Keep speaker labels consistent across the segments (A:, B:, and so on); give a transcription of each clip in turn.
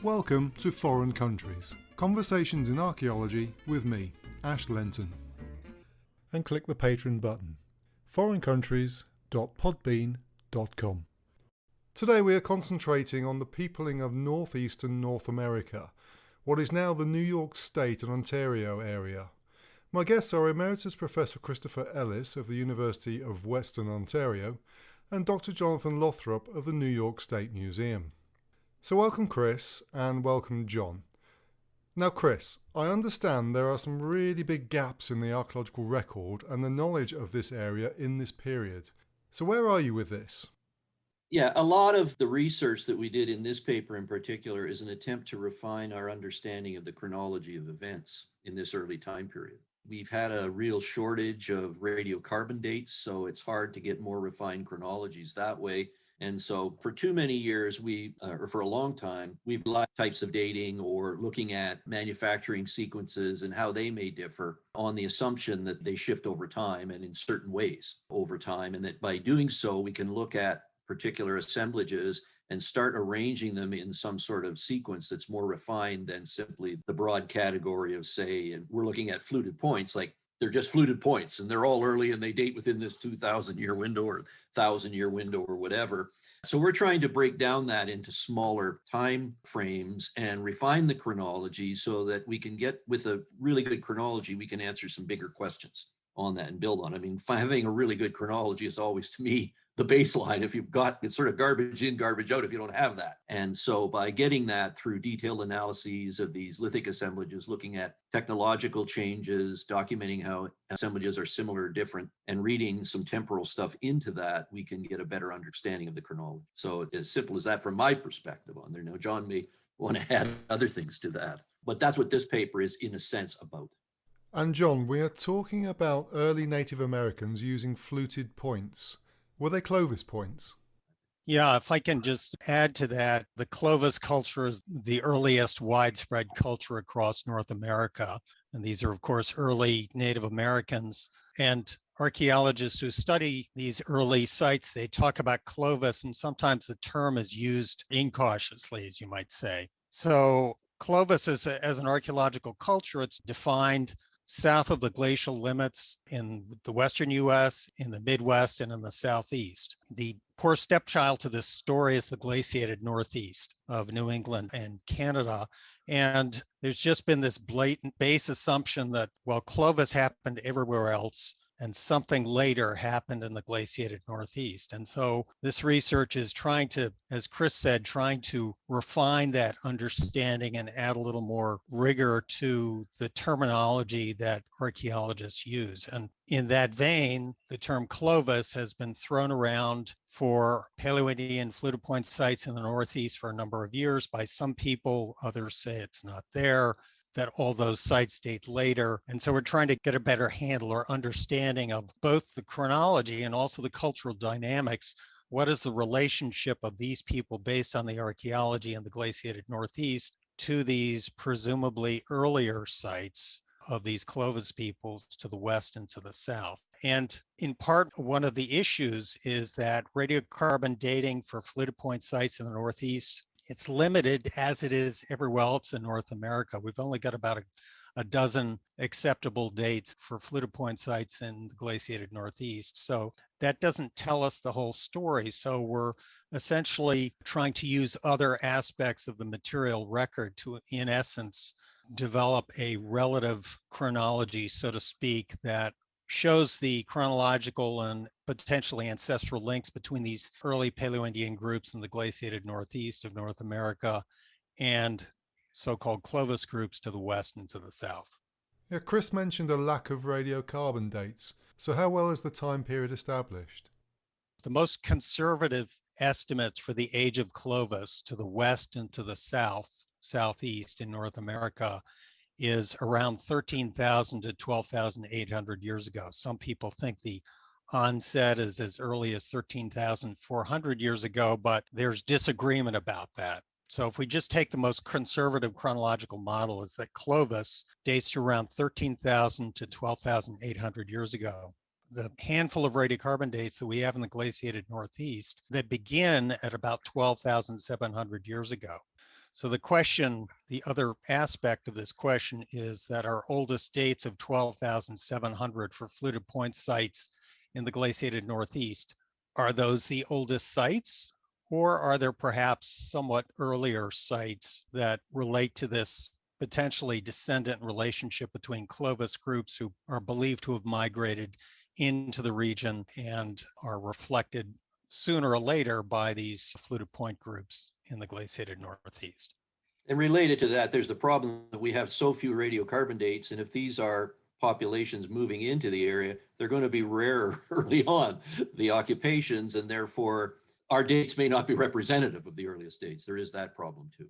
A: Welcome to Foreign Countries, Conversations in Archaeology with me, Ash Lenton. And click the Patreon button, foreigncountries.podbean.com. Today we are concentrating on the peopling of Northeastern North America, what is now the New York State and Ontario area. My guests are Emeritus Professor Christopher Ellis of the University of Western Ontario and Dr. Jonathan Lothrop of the New York State Museum. So welcome Chris and welcome John. Now Chris, I understand there are some really big gaps in the archaeological record and the knowledge of this area in this period. So where are you with this?
B: Yeah, a lot of the research that we did in this paper in particular is an attempt to refine our understanding of the chronology of events in this early time period. We've had a real shortage of radiocarbon dates, so it's hard to get more refined chronologies that way. And so for too many years, or for a long time, we've lacked types of dating or looking at manufacturing sequences and how they may differ on the assumption that they shift over time and in certain ways over time. And that by doing so, we can look at particular assemblages and start arranging them in some sort of sequence that's more refined than simply the broad category of, say, and we're looking at fluted points, like they're just fluted points and they're all early and they date within this 2,000-year window or 1,000-year window or whatever. So we're trying to break down that into smaller time frames and refine the chronology so that we can get, with a really good chronology, we can answer some bigger questions on that and build on it. I mean, having a really good chronology is always, to me, the baseline. If you've got, it's sort of garbage in, garbage out if you don't have that. And so by getting that through detailed analyses of these lithic assemblages, looking at technological changes, documenting how assemblages are similar or different, and reading some temporal stuff into that, we can get a better understanding of the chronology. So as simple as that from my perspective on there. Now, John may want to add other things to that, but that's what this paper is in a sense about.
A: And John, we are talking about early Native Americans using fluted points. Were they Clovis points?
C: Yeah, if I can just add to that, the Clovis culture is the earliest widespread culture across North America. And these are, of course, early Native Americans. And archaeologists who study these early sites, they talk about Clovis, and sometimes the term is used incautiously, as you might say. So Clovis as an archaeological culture, it's defined south of the glacial limits in the Western US, in the Midwest, and in the Southeast. The poor stepchild to this story is the glaciated Northeast of New England and Canada. And there's just been this blatant base assumption that, well, Clovis happened everywhere else, and something later happened in the glaciated Northeast. And so this research is trying to, as Chris said, trying to refine that understanding and add a little more rigor to the terminology that archaeologists use. And in that vein, the term Clovis has been thrown around for Paleoindian fluted point sites in the Northeast for a number of years by some people. Others say it's not there, that all those sites date later. And so we're trying to get a better handle or understanding of both the chronology and also the cultural dynamics. What is the relationship of these people based on the archaeology in the glaciated Northeast to these presumably earlier sites of these Clovis peoples to the west and to the south? And in part, one of the issues is that radiocarbon dating for fluted point sites in the Northeast, it's limited as it is everywhere else in North America. We've only got about a dozen acceptable dates for fluted point sites in the glaciated Northeast. So that doesn't tell us the whole story. So we're essentially trying to use other aspects of the material record to, in essence, develop a relative chronology, so to speak, that shows the chronological and potentially ancestral links between these early Paleoindian groups in the glaciated Northeast of North America and so-called Clovis groups to the west and to the south.
A: Yeah, Chris mentioned a lack of radiocarbon dates. So how well is the time period established?
C: The most conservative estimates for the age of Clovis to the west and to the southeast in North America is around 13,000 to 12,800 years ago. Some people think the onset is as early as 13,400 years ago, but there's disagreement about that. So if we just take the most conservative chronological model, is that Clovis dates to around 13,000 to 12,800 years ago. The handful of radiocarbon dates that we have in the glaciated Northeast that begin at about 12,700 years ago. So the question, the other aspect of this question is that our oldest dates of 12,700 for fluted point sites in the glaciated Northeast, are those the oldest sites? Or are there perhaps somewhat earlier sites that relate to this potentially descendant relationship between Clovis groups who are believed to have migrated into the region and are reflected sooner or later by these fluted point groups in the glaciated Northeast?
B: And related to that, there's the problem that we have so few radiocarbon dates, and if these are populations moving into the area, they're going to be rare early on, the occupations, and therefore our dates may not be representative of the earliest dates. There is that problem too.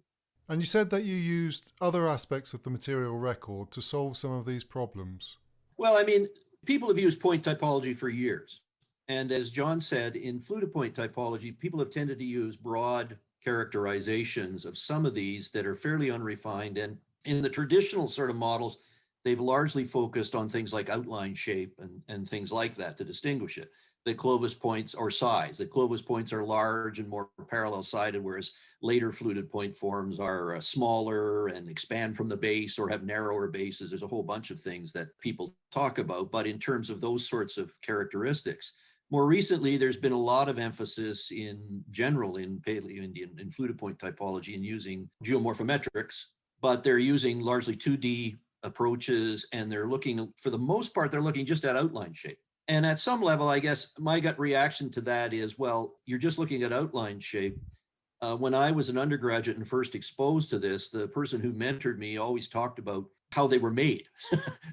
A: And you said that you used other aspects of the material record to solve some of these problems.
B: Well, I mean, people have used point typology for years. And as John said, in fluted point typology, people have tended to use broad characterizations of some of these that are fairly unrefined. And in the traditional sort of models, they've largely focused on things like outline shape and things like that to distinguish it. The Clovis points or size. The Clovis points are large and more parallel sided, whereas later fluted point forms are smaller and expand from the base or have narrower bases. There's a whole bunch of things that people talk about, but in terms of those sorts of characteristics, more recently, there's been a lot of emphasis in general in Paleoindian and fluted point typology in using geomorphometrics, but they're using largely 2D approaches, and they're looking, for the most part, they're looking just at outline shape. And at some level, I guess my gut reaction to that is, well, you're just looking at outline shape. When I was an undergraduate and first exposed to this, the person who mentored me always talked about how they were made,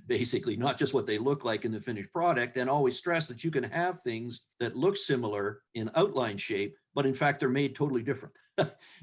B: basically, not just what they look like in the finished product, and always stressed that you can have things that look similar in outline shape, but in fact, they're made totally different.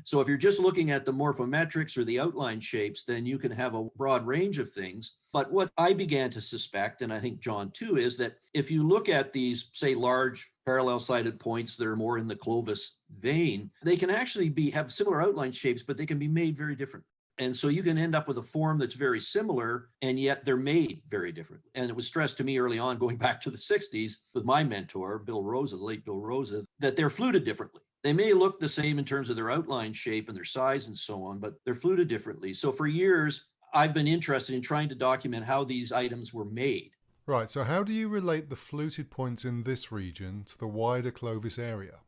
B: So if you're just looking at the morphometrics or the outline shapes, then you can have a broad range of things. But what I began to suspect, and I think John too, is that if you look at these, say, large parallel-sided points that are more in the Clovis vein, they can actually have similar outline shapes, but they can be made very different. And so you can end up with a form that's very similar, and yet they're made very different. And it was stressed to me early on, going back to the 60s with my mentor, Bill Rosa, the late Bill Rosa, that they're fluted differently. They may look the same in terms of their outline shape and their size and so on, but they're fluted differently. So for years, I've been interested in trying to document how these items were made.
A: Right, so how do you relate the fluted points in this region to the wider Clovis area?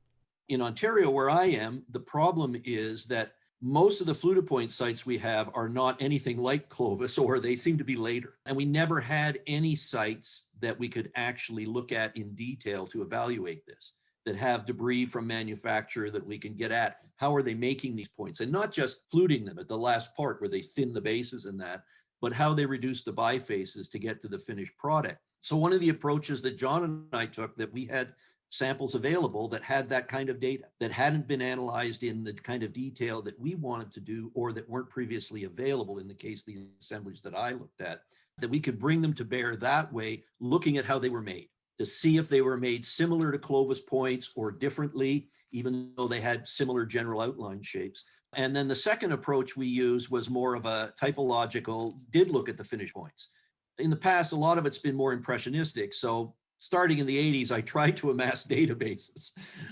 B: In Ontario, where I am, the problem is that most of the fluted point sites we have are not anything like Clovis, or they seem to be later. And we never had any sites that we could actually look at in detail to evaluate this, that have debris from manufacture that we can get at. How are they making these points? And not just fluting them at the last part where they thin the bases and that, but how they reduce the bifaces to get to the finished product. So one of the approaches that John and I took, that we had samples available that had that kind of data, that hadn't been analyzed in the kind of detail that we wanted to do, or that weren't previously available in the case of the assemblage that I looked at, that we could bring them to bear that way, looking at how they were made, to see if they were made similar to Clovis points or differently, even though they had similar general outline shapes. And then the second approach we used was more of a typological, did look at the finished points. In the past, a lot of it's been more impressionistic. So starting in the 80s, I tried to amass databases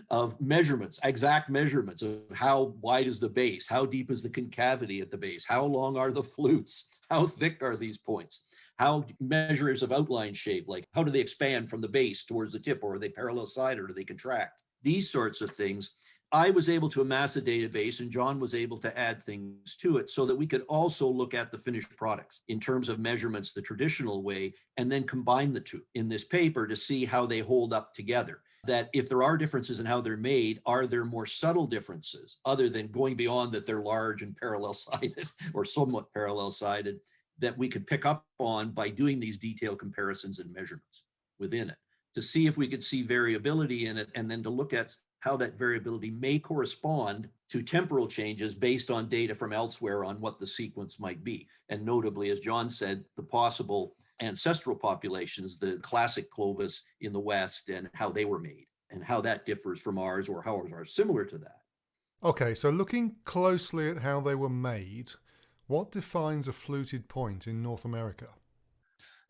B: of measurements, exact measurements of how wide is the base, how deep is the concavity at the base, how long are the flutes, how thick are these points, how measures of outline shape, like how do they expand from the base towards the tip, or are they parallel sided, or do they contract? These sorts of things. I was able to amass a database, and John was able to add things to it so that we could also look at the finished products in terms of measurements the traditional way, and then combine the two in this paper to see how they hold up together. That if there are differences in how they're made, are there more subtle differences other than going beyond that they're large and parallel sided or somewhat parallel sided, that we could pick up on by doing these detailed comparisons and measurements within it, to see if we could see variability in it, and then to look at how that variability may correspond to temporal changes based on data from elsewhere on what the sequence might be. And notably, as John said, the possible ancestral populations, the classic Clovis in the West, and how they were made, and how that differs from ours, or how ours are similar to that.
A: Okay, so looking closely at how they were made, what defines a fluted point in North America?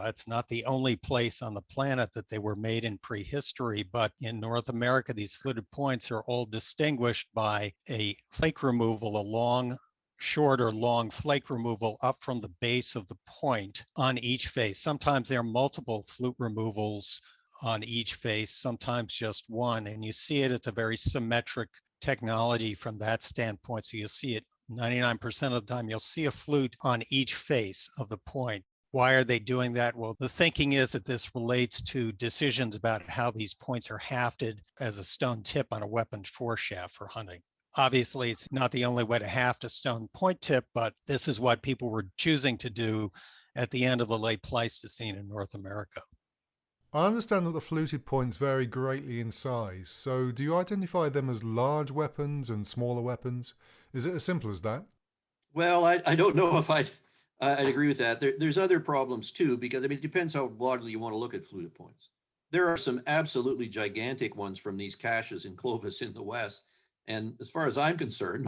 C: It's not the only place on the planet that they were made in prehistory, but in North America, these fluted points are all distinguished by a flake removal along short or long flake removal up from the base of the point on each face. Sometimes there are multiple flute removals on each face, sometimes just one. And you see it, it's a very symmetric technology from that standpoint. So you'll see it 99% of the time, you'll see a flute on each face of the point. Why are they doing that? Well, the thinking is that this relates to decisions about how these points are hafted as a stone tip on a weapon foreshaft for hunting. Obviously, it's not the only way to haft a stone point tip, but this is what people were choosing to do at the end of the late Pleistocene in North America.
A: I understand that the fluted points vary greatly in size, so do you identify them as large weapons and smaller weapons? Is it as simple as that?
B: Well, I don't know if I'd agree with that. There's other problems too, because I mean, it depends how broadly you want to look at fluted points. There are some absolutely gigantic ones from these caches in Clovis in the West. And as far as I'm concerned,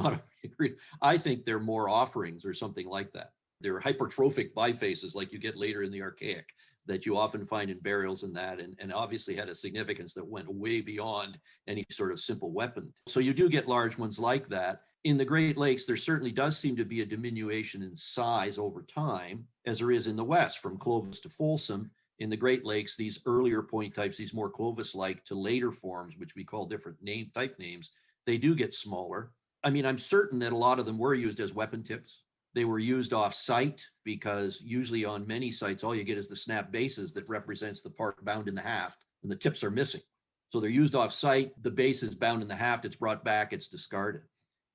B: I think they're more offerings or something like that. They're hypertrophic bifaces like you get later in the Archaic that you often find in burials and that, and obviously had a significance that went way beyond any sort of simple weapon. So you do get large ones like that. In the Great Lakes, there certainly does seem to be a diminution in size over time, as there is in the West, from Clovis to Folsom. In the Great Lakes, these earlier point types, these more Clovis-like to later forms, which we call different type names, they do get smaller. I mean, I'm certain that a lot of them were used as weapon tips. They were used off site because usually on many sites, all you get is the snap bases that represents the part bound in the haft and the tips are missing. So they're used off site, the base is bound in the haft, it's brought back, it's discarded.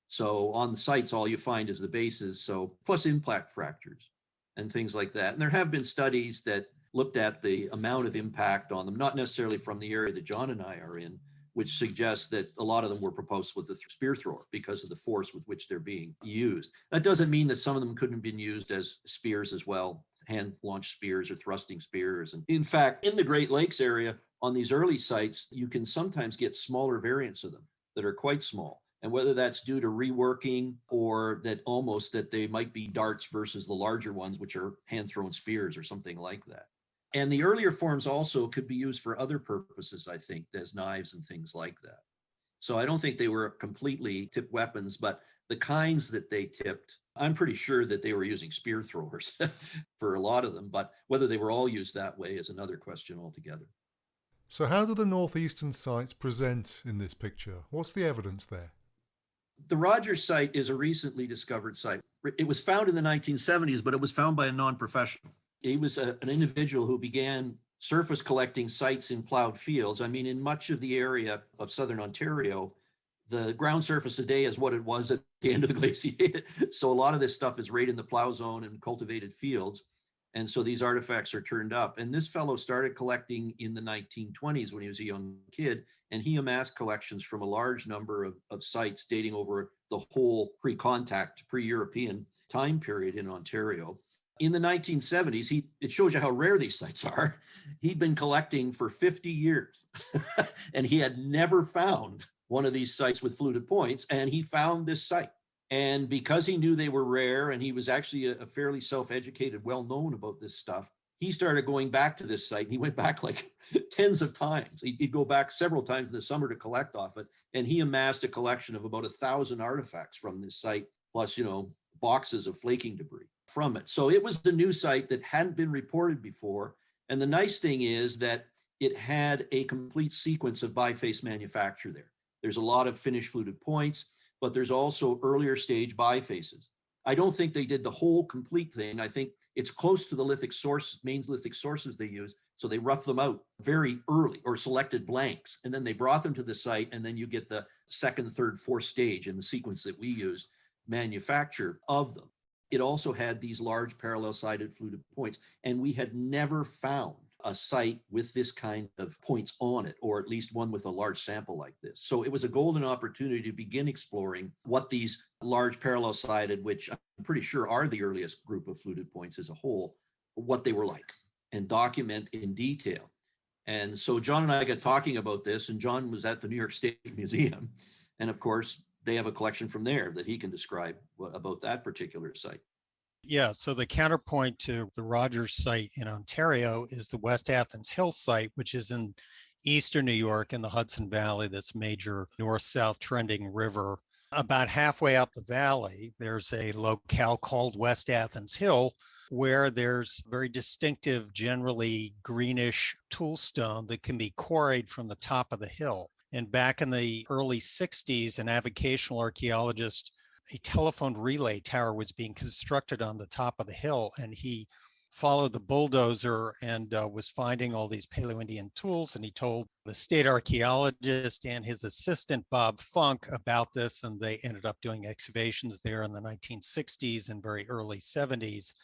B: So on the sites, all you find is the bases, so plus impact fractures and things like that. And there have been studies that looked at the amount of impact on them, not necessarily from the area that John and I are in, which suggests that a lot of them were proposed with the spear thrower because of the force with which they're being used. That doesn't mean that some of them couldn't have been used as spears as well, hand-launched spears or thrusting spears. And in fact, in the Great Lakes area, on these early sites, you can sometimes get smaller variants of them that are quite small. And whether that's due to reworking or that they might be darts versus the larger ones, which are hand-thrown spears or something like that. And the earlier forms also could be used for other purposes, I think, as knives and things like that. So I don't think they were completely tipped weapons, but the kinds that they tipped, I'm pretty sure that they were using spear throwers for a lot of them, but whether they were all used that way is another question altogether.
A: So how do the northeastern sites present in this picture? What's the evidence there?
B: The Rogers site is a recently discovered site. It was found in the 1970s, but it was found by a non-professional. He was an individual who began surface collecting sites in plowed fields. I mean, in much of the area of southern Ontario, the ground surface today is what it was at the end of the Glaciated. So a lot of this stuff is right in the plow zone and cultivated fields. And so these artifacts are turned up. And this fellow started collecting in the 1920s when he was a young kid. And he amassed collections from a large number of sites dating over the whole pre-contact, pre-European time period in Ontario. In the 1970s, it shows you how rare these sites are. He'd been collecting for 50 years and he had never found one of these sites with fluted points, and he found this site. And because he knew they were rare and he was actually a fairly self-educated, well-known about this stuff, he started going back to this site. He went back like tens of times. He'd go back several times in the summer to collect off it. And he amassed a collection of about 1,000 artifacts from this site, plus, boxes of flaking debris from it. So it was the new site that hadn't been reported before. And the nice thing is that it had a complete sequence of biface manufacture there. There's a lot of finished fluted points, but there's also earlier stage bifaces. I don't think they did the whole complete thing. I think it's close to the lithic source, main lithic sources they use. So they roughed them out very early or selected blanks. And then they brought them to the site. And then you get the second, third, fourth stage in the sequence that we used, manufacture of them. It also had these large parallel-sided fluted points. And we had never found a site with this kind of points on it, or at least one with a large sample like this. So it was a golden opportunity to begin exploring what these large parallel-sided, which I'm pretty sure are the earliest group of fluted points as a whole, what they were like, and document in detail. And so John and I got talking about this, and John was at the New York State Museum. And of course, they have a collection from there that he can describe about that particular site.
C: Yeah, so the counterpoint to the Rogers site in Ontario is the West Athens Hill site, which is in eastern New York in the Hudson Valley, this major north-south trending river About halfway up the valley, there's a locale called West Athens Hill, where there's very distinctive, generally greenish toolstone that can be quarried from the top of the hill. And back in the early 60s, an avocational archaeologist, a telephone relay tower was being constructed on the top of the hill, and he followed the bulldozer and was finding all these Paleoindian tools. And he told the state archaeologist and his assistant, Bob Funk, about this. And they ended up doing excavations there in the 1960s and very early 70s.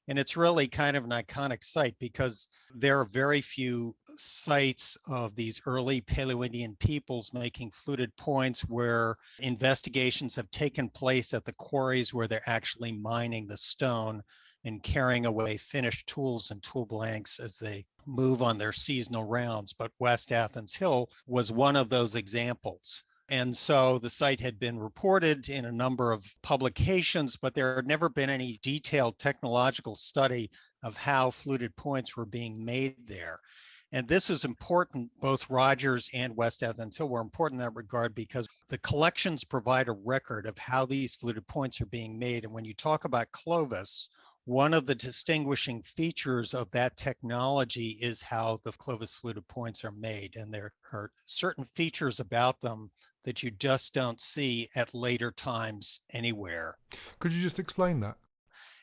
C: And it's really kind of an iconic site because there are very few sites of these early Paleoindian peoples making fluted points where investigations have taken place at the quarries where they're actually mining the stone and carrying away finished tools and tool blanks as they move on their seasonal rounds. But West Athens Hill was one of those examples. And so the site had been reported in a number of publications, but there had never been any detailed technological study of how fluted points were being made there. And this is important. Both Rogers and West Athens Hill were important in that regard because the collections provide a record of how these fluted points are being made. And when you talk about Clovis, one of the distinguishing features of that technology is how the Clovis fluted points are made. And there are certain features about them that you just don't see at later times anywhere.
A: Could you just explain that?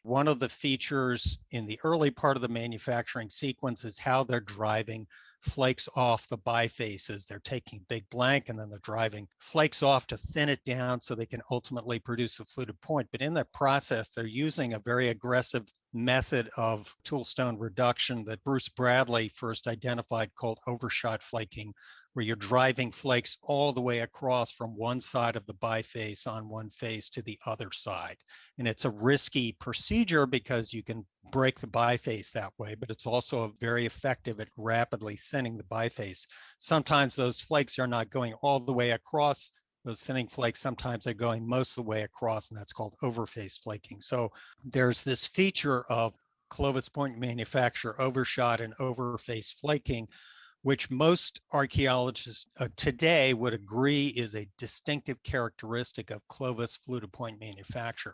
C: One of the features in the early part of the manufacturing sequence is how they're driving flakes off the bifaces. They're taking big blank and then they're driving flakes off to thin it down so they can ultimately produce a fluted point. But in that process, they're using a very aggressive method of toolstone reduction that Bruce Bradley first identified called overshot flaking, where you're driving flakes all the way across from one side of the biface on one face to the other side. And it's a risky procedure because you can break the biface that way, but it's also very effective at rapidly thinning the biface. Sometimes those flakes are not going all the way across. Those thinning flakes, sometimes they're going most of the way across, and that's called overface flaking. So there's this feature of Clovis point manufacture overshot and overface flaking, which most archaeologists today would agree is a distinctive characteristic of Clovis fluted point manufacture.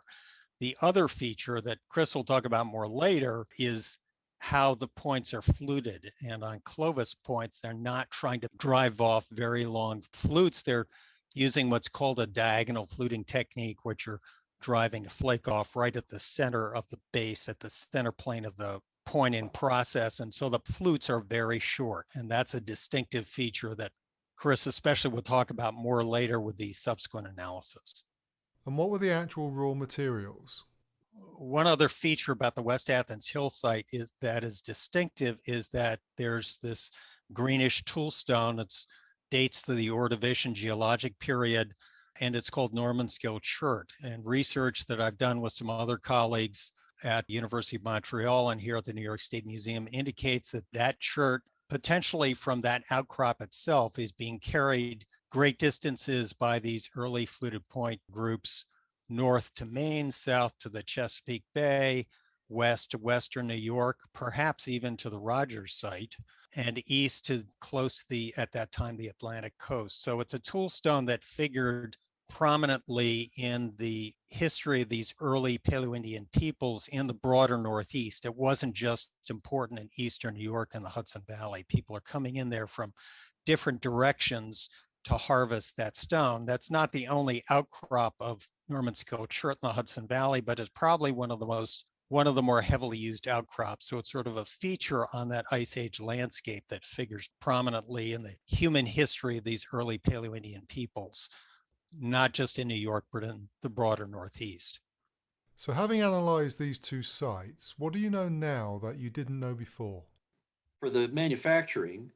C: The other feature that Chris will talk about more later is how the points are fluted. And on Clovis points, they're not trying to drive off very long flutes. They're using what's called a diagonal fluting technique, which you're driving a flake off right at the center of the base, at the center plane of the point in process. And so the flutes are very short. And that's a distinctive feature that Chris especially will talk about more later with the subsequent analysis.
A: And what were the actual raw materials?
C: One other feature about the West Athens Hill site is that is distinctive is that there's this greenish toolstone that dates to the Ordovician geologic period, and it's called Norman Scale chert. And research that I've done with some other colleagues at the University of Montreal and here at the New York State Museum indicates that that chert, potentially from that outcrop itself, is being carried great distances by these early fluted point groups, north to Maine, south to the Chesapeake Bay, west to Western New York, perhaps even to the Rogers site, and east to close to the, at that time, the Atlantic coast. So it's a toolstone that figured prominently in the history of these early Paleoindian peoples in the broader Northeast. It wasn't just important in Eastern New York and the Hudson Valley. People are coming in there from different directions to harvest that stone. That's not the only outcrop of Norman Scale chert in the Hudson Valley, but is probably one of the more heavily used outcrops. So it's sort of a feature on that Ice Age landscape that figures prominently in the human history of these early Paleoindian peoples, not just in New York, but in the broader Northeast.
A: So having analysed these two sites, what do you know now that you didn't know before?
B: For the manufacturing,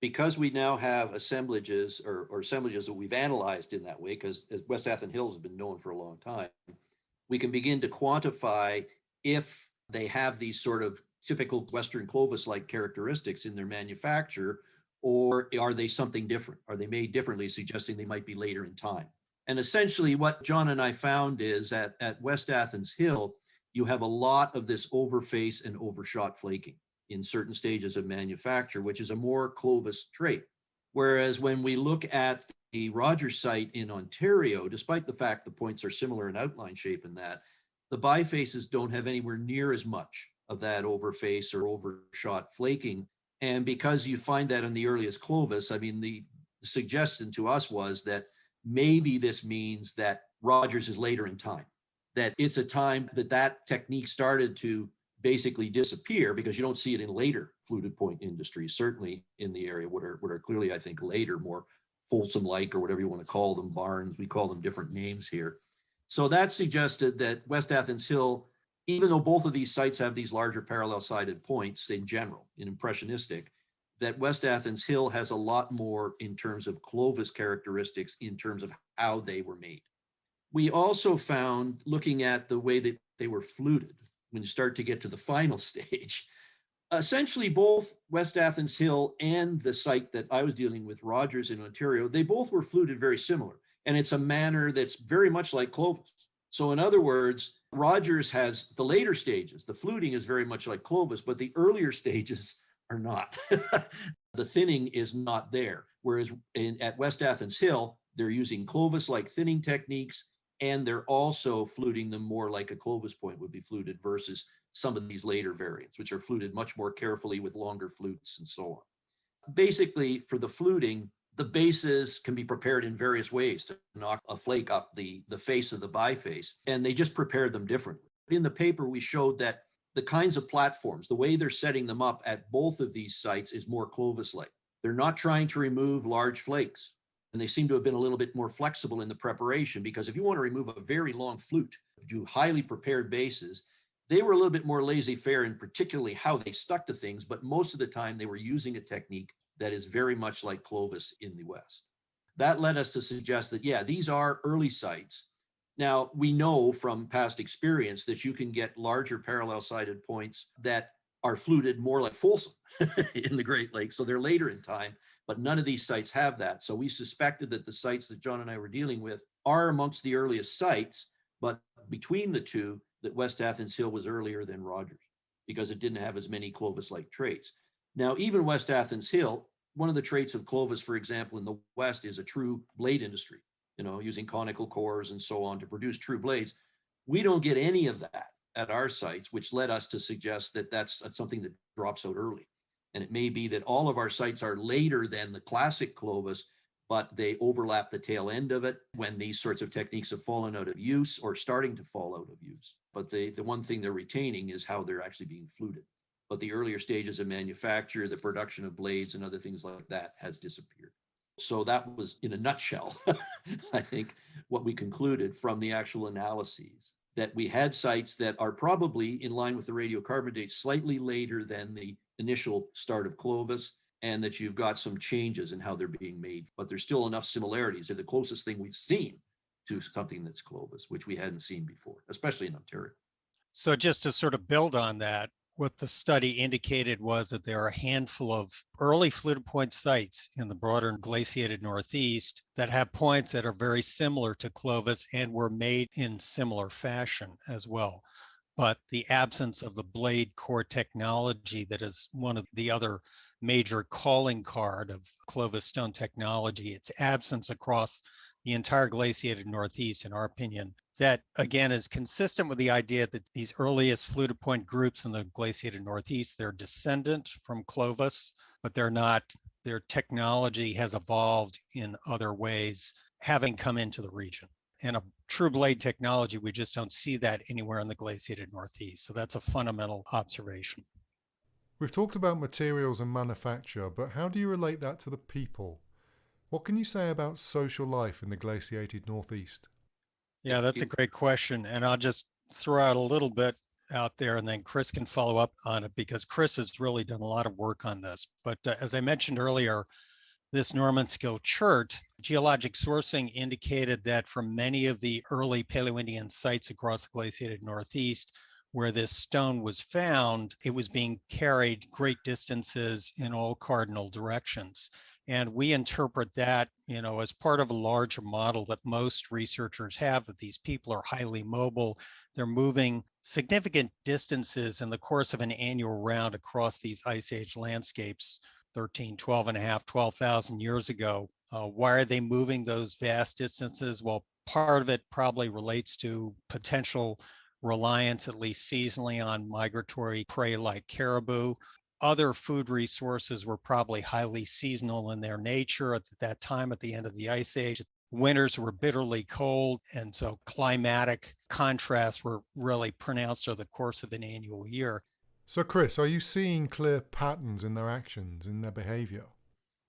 B: because we now have assemblages or assemblages that we've analyzed in that way, because West Athens Hills has been known for a long time, we can begin to quantify if they have these sort of typical Western Clovis-like characteristics in their manufacture, or are they something different? Are they made differently, suggesting they might be later in time? And essentially what John and I found is at West Athens Hill, you have a lot of this overface and overshot flaking in certain stages of manufacture, which is a more Clovis trait. Whereas when we look at the Rogers site in Ontario, despite the fact the points are similar in outline shape in that, the bifaces don't have anywhere near as much of that overface or overshot flaking. And because you find that in the earliest Clovis, I mean, the suggestion to us was that maybe this means that Rogers is later in time, that it's a time that that technique started to basically disappear, because you don't see it in later fluted point industries, certainly in the area, what are clearly, I think, later, more Folsom-like, or whatever you want to call them, barns. We call them different names here. So that suggested that West Athens Hill, even though both of these sites have these larger parallel-sided points in general, in impressionistic, that West Athens Hill has a lot more in terms of Clovis characteristics in terms of how they were made. We also found, looking at the way that they were fluted, when you start to get to the final stage, essentially both West Athens Hill and the site that I was dealing with, Rogers in Ontario, they both were fluted very similar. And it's a manner that's very much like Clovis. So in other words, Rogers has the later stages. The fluting is very much like Clovis, but the earlier stages are not. The thinning is not there. Whereas at West Athens Hill, they're using Clovis-like thinning techniques, and they're also fluting them more like a Clovis point would be fluted, versus some of these later variants, which are fluted much more carefully with longer flutes and so on. Basically, for the fluting, the bases can be prepared in various ways to knock a flake up the face of the biface, and they just prepared them differently. In the paper, we showed that the kinds of platforms, the way they're setting them up at both of these sites is more Clovis-like. They're not trying to remove large flakes. And they seem to have been a little bit more flexible in the preparation, because if you want to remove a very long flute, do highly prepared bases, they were a little bit more laissez-faire in particularly how they stuck to things, but most of the time they were using a technique that is very much like Clovis in the West. That led us to suggest that, yeah, these are early sites. Now, we know from past experience that you can get larger parallel-sided points that are fluted more like Folsom in the Great Lakes, so they're later in time. But none of these sites have that. So we suspected that the sites that John and I were dealing with are amongst the earliest sites, but between the two, that West Athens Hill was earlier than Rogers, because it didn't have as many Clovis-like traits. Now, even West Athens Hill, one of the traits of Clovis, for example, in the West is a true blade industry, using conical cores and so on to produce true blades. We don't get any of that at our sites, which led us to suggest that that's something that drops out early. And it may be that all of our sites are later than the classic Clovis, but they overlap the tail end of it when these sorts of techniques have fallen out of use or starting to fall out of use. But the one thing they're retaining is how they're actually being fluted. But the earlier stages of manufacture, the production of blades and other things like that has disappeared. So that was, in a nutshell, I think, what we concluded from the actual analyses, that we had sites that are probably in line with the radiocarbon dates slightly later than the initial start of Clovis, and that you've got some changes in how they're being made, but there's still enough similarities. They're the closest thing we've seen to something that's Clovis, which we hadn't seen before, especially in Ontario.
C: So just to sort of build on that, what the study indicated was that there are a handful of early fluted point sites in the broader glaciated Northeast that have points that are very similar to Clovis and were made in similar fashion as well. But the absence of the blade core technology that is one of the other major calling card of Clovis stone technology, its absence across the entire glaciated Northeast, in our opinion, that again is consistent with the idea that these earliest fluted point groups in the glaciated Northeast, they're descendant from Clovis, but they're not, their technology has evolved in other ways, having come into the region. And a true blade technology, we just don't see that anywhere in the glaciated Northeast. So that's a fundamental observation.
A: We've talked about materials and manufacture, but how do you relate that to the people? What can you say about social life in the glaciated Northeast?
C: Yeah, that's a great question. And I'll just throw out a little bit out there and then Chris can follow up on it, because Chris has really done a lot of work on this. But as I mentioned earlier, this Norman scale chert, geologic sourcing indicated that for many of the early Paleoindian sites across the glaciated Northeast, where this stone was found, it was being carried great distances in all cardinal directions. And we interpret that, as part of a larger model that most researchers have, that these people are highly mobile. They're moving significant distances in the course of an annual round across these ice age landscapes 13, 12 and a half, 12,000 years ago. Why are they moving those vast distances? Well, part of it probably relates to potential reliance, at least seasonally, on migratory prey like caribou. Other food resources were probably highly seasonal in their nature at that time, at the end of the Ice Age. Winters were bitterly cold, and so climatic contrasts were really pronounced over the course of an annual year.
A: So, Chris, are you seeing clear patterns in their actions, in their behavior?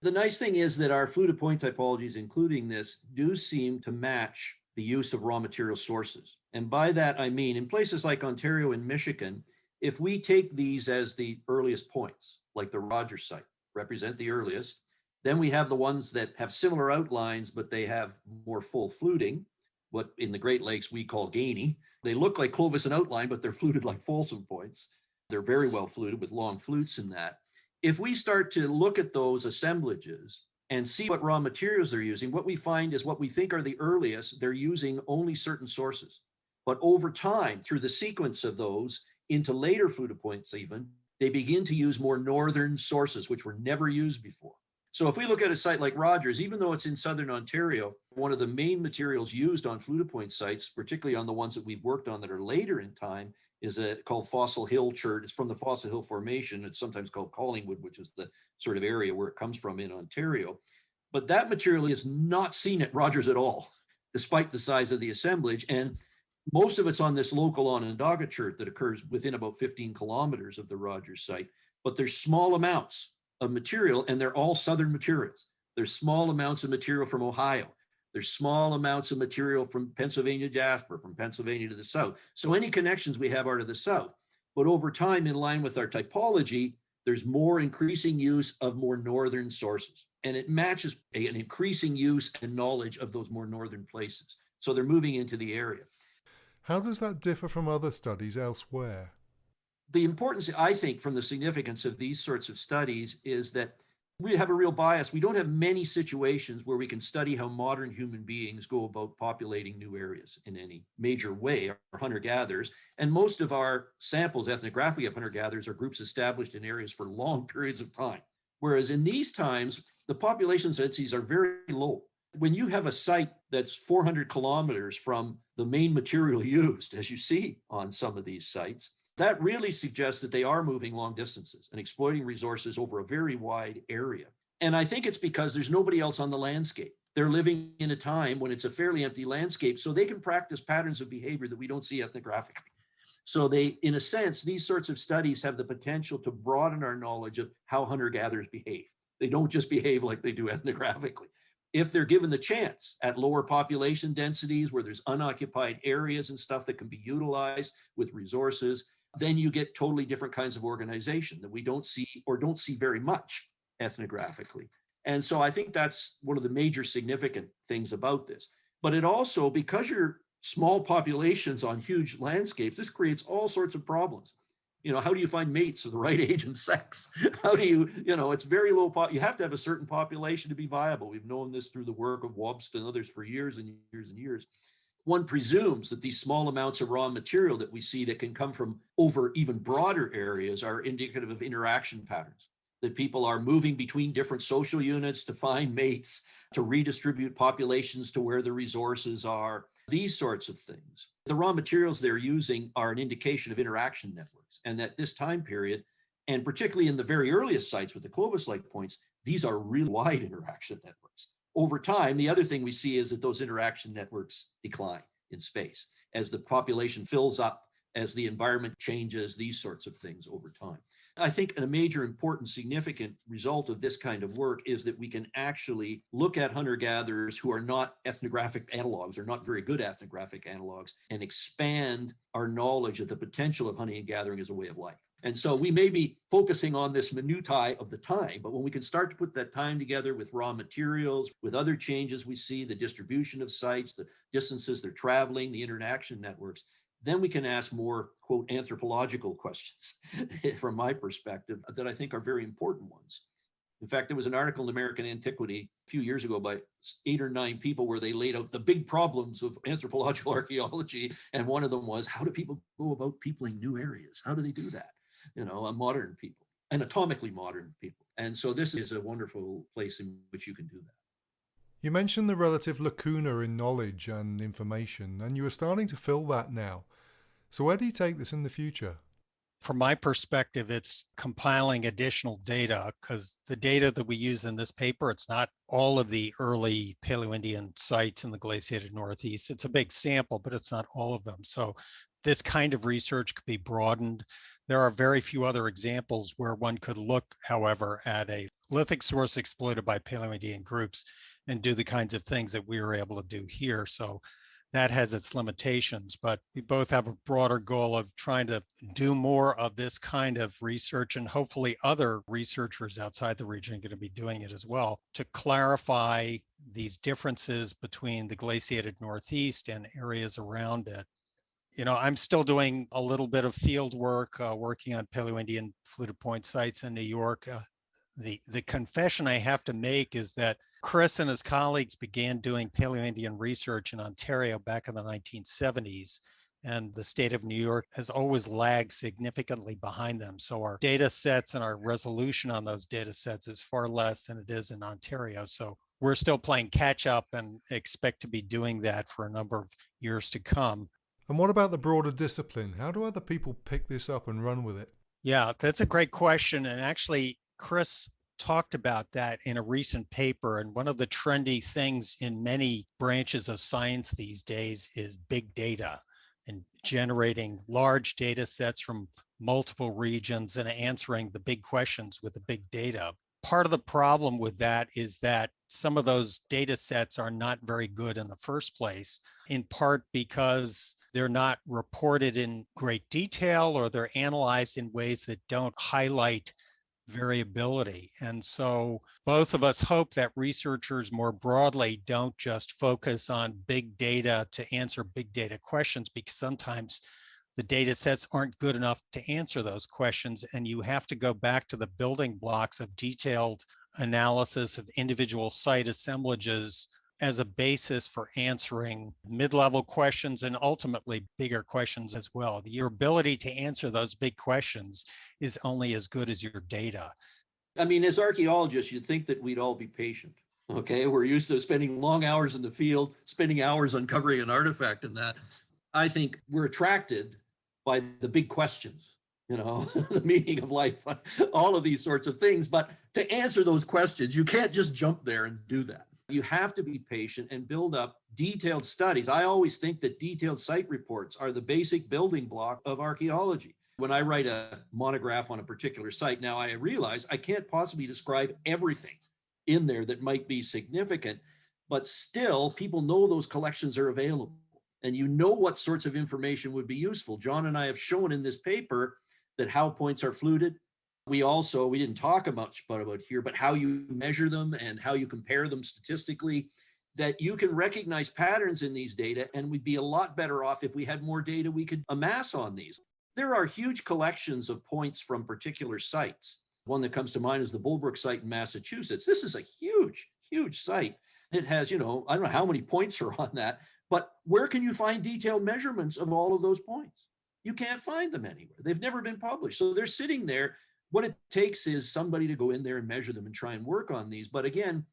B: The nice thing is that our fluted point typologies, including this, do seem to match the use of raw material sources. And by that, I mean in places like Ontario and Michigan, if we take these as the earliest points, like the Rogers site, represent the earliest, then we have the ones that have similar outlines, but they have more full fluting, what in the Great Lakes we call Gainey. They look like Clovis in outline, but they're fluted like Folsom points. They're very well fluted with long flutes in that. If we start to look at those assemblages and see what raw materials they're using, what we find is what we think are the earliest, they're using only certain sources. But over time, through the sequence of those into later fluted points even, they begin to use more northern sources, which were never used before. So if we look at a site like Rogers, even though it's in southern Ontario, one of the main materials used on fluted point sites, particularly on the ones that we've worked on that are later in time, is called Fossil Hill chert. It's from the Fossil Hill Formation. It's sometimes called Collingwood, which is the sort of area where it comes from in Ontario. But that material is not seen at Rogers at all, despite the size of the assemblage. And most of it's on this local Onondaga chert that occurs within about 15 kilometers of the Rogers site. But there's small amounts of material, and they're all southern materials. There's small amounts of material from Ohio. There's small amounts of material from Pennsylvania Jasper, from Pennsylvania to the south. So any connections we have are to the south. But over time, in line with our typology, there's more increasing use of more northern sources. And it matches an increasing use and knowledge of those more northern places. So they're moving into the area.
A: How does that differ from other studies elsewhere?
B: The importance, I think, from the significance of these sorts of studies is that we have a real bias. We don't have many situations where we can study how modern human beings go about populating new areas in any major way, or hunter-gatherers. And most of our samples, ethnography of hunter-gatherers, are groups established in areas for long periods of time. Whereas in these times, the population densities are very low. When you have a site that's 400 kilometers from the main material used, as you see on some of these sites, that really suggests that they are moving long distances and exploiting resources over a very wide area. And I think it's because there's nobody else on the landscape. They're living in a time when it's a fairly empty landscape, so they can practice patterns of behavior that we don't see ethnographically. So they, in a sense, these sorts of studies have the potential to broaden our knowledge of how hunter-gatherers behave. They don't just behave like they do ethnographically. If they're given the chance at lower population densities where there's unoccupied areas and stuff that can be utilized with resources, then you get totally different kinds of organization that we don't see or don't see very much ethnographically. And so I think that's one of the major significant things about this. But it also, because you're small populations on huge landscapes, this creates all sorts of problems. You know, how do you find mates of the right age and sex? How do you, it's very low, you have to have a certain population to be viable. We've known this through the work of Wobst and others for years and years and years. One presumes that these small amounts of raw material that we see that can come from over even broader areas are indicative of interaction patterns, that people are moving between different social units to find mates, to redistribute populations to where the resources are, these sorts of things. The raw materials they're using are an indication of interaction networks. And at this time period, and particularly in the very earliest sites with the Clovis-like points, these are really wide interaction networks. Over time, the other thing we see is that those interaction networks decline in space as the population fills up, as the environment changes, these sorts of things over time. I think a major important significant result of this kind of work is that we can actually look at hunter-gatherers who are not ethnographic analogs or not very good ethnographic analogs and expand our knowledge of the potential of hunting and gathering as a way of life. And so we may be focusing on this minutiae of the time, but when we can start to put that time together with raw materials, with other changes we see, the distribution of sites, the distances they're traveling, the interaction networks, then we can ask more, quote, anthropological questions from my perspective that I think are very important ones. In fact, there was an article in American Antiquity a few years ago by 8 or 9 people where they laid out the big problems of anthropological archaeology. And one of them was, how do people go about peopling new areas? How do they do that? Modern people, anatomically modern people. And so this is a wonderful place in which you can do that.
A: You mentioned the relative lacuna in knowledge and information, and you are starting to fill that now. So where do you take this in the future?
C: From my perspective, it's compiling additional data, because the data that we use in this paper, it's not all of the early Paleoindian sites in the glaciated Northeast. It's a big sample, but it's not all of them. So this kind of research could be broadened. There are very few other examples where one could look, however, at a lithic source exploited by Paleoindian groups and do the kinds of things that we were able to do here. So that has its limitations, but we both have a broader goal of trying to do more of this kind of research, and hopefully other researchers outside the region are going to be doing it as well, to clarify these differences between the glaciated Northeast and areas around it. You know, I'm still doing a little bit of field work, working on Paleoindian fluted point sites in New York. The confession I have to make is that Chris and his colleagues began doing Paleoindian research in Ontario back in the 1970s, and the state of New York has always lagged significantly behind them. So our data sets and our resolution on those data sets is far less than it is in Ontario. So we're still playing catch up and expect to be doing that for a number of years to come.
A: And what about the broader discipline? How do other people pick this up and run with it?
C: Yeah, that's a great question. And actually, Chris talked about that in a recent paper. And one of the trendy things in many branches of science these days is big data and generating large data sets from multiple regions and answering the big questions with the big data. Part of the problem with that is that some of those data sets are not very good in the first place, in part because they're not reported in great detail, or they're analyzed in ways that don't highlight variability. And so both of us hope that researchers more broadly don't just focus on big data to answer big data questions, because sometimes the data sets aren't good enough to answer those questions. And you have to go back to the building blocks of detailed analysis of individual site assemblages as a basis for answering mid-level questions and ultimately bigger questions as well. Your ability to answer those big questions is only as good as your data.
B: I mean, as archaeologists, you'd think that we'd all be patient. Okay, we're used to spending long hours in the field, spending hours uncovering an artifact and that. I think we're attracted by the big questions, you know, the meaning of life, all of these sorts of things. But to answer those questions, you can't just jump there and do that. You have to be patient and build up detailed studies. I always think that detailed site reports are the basic building block of archaeology. When I write a monograph on a particular site, now I realize I can't possibly describe everything in there that might be significant, but still people know those collections are available and you know what sorts of information would be useful. John and I have shown in this paper that how points are fluted. We didn't talk much about here, but how you measure them and how you compare them statistically, that you can recognize patterns in these data, and we'd be a lot better off if we had more data we could amass on these. There are huge collections of points from particular sites. One that comes to mind is the Bullbrook site in Massachusetts. This is a huge, huge site. It has, I don't know how many points are on that, but where can you find detailed measurements of all of those points? You can't find them anywhere. They've never been published. So they're sitting there. What it takes is somebody to go in there and measure them and try and work on these. But again,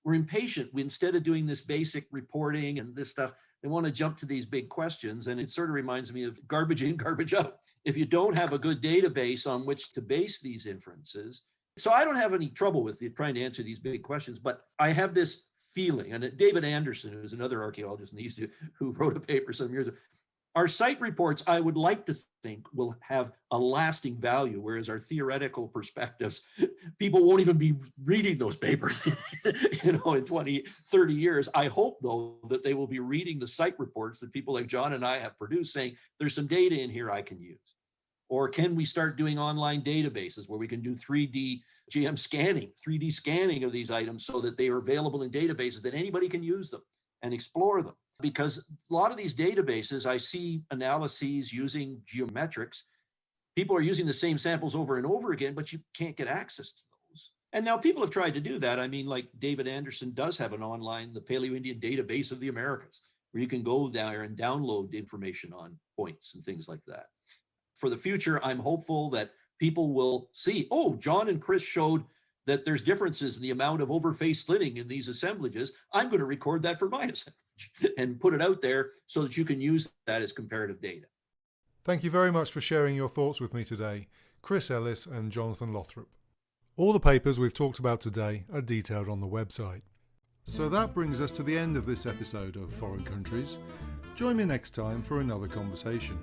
B: we're impatient. Instead of doing this basic reporting and this stuff, they want to jump to these big questions. And it sort of reminds me of garbage in, garbage out. If you don't have a good database on which to base these inferences. So I don't have any trouble with trying to answer these big questions, but I have this feeling, and David Anderson, who's another archaeologist in the East, who wrote a paper some years ago, our site reports, I would like to think, will have a lasting value, whereas our theoretical perspectives, people won't even be reading those papers, in 20, 30 years. I hope, though, that they will be reading the site reports that people like John and I have produced, saying, there's some data in here I can use. Or can we start doing online databases where we can do 3D GM scanning, 3D scanning of these items so that they are available in databases that anybody can use them and explore them? Because a lot of these databases, I see analyses using geometrics. People are using the same samples over and over again, but you can't get access to those. And now people have tried to do that. I mean, like David Anderson does have an online, the Paleoindian database of the Americas, where you can go there and download information on points and things like that. For the future, I'm hopeful that people will see, oh, John and Chris showed that there's differences in the amount of overface slitting in these assemblages, I'm going to record that for my assemblage and put it out there so that you can use that as comparative data.
A: Thank you very much for sharing your thoughts with me today, Chris Ellis and Jonathan Lothrop. All the papers we've talked about today are detailed on the website. So that brings us to the end of this episode of Foreign Countries. Join me next time for another conversation.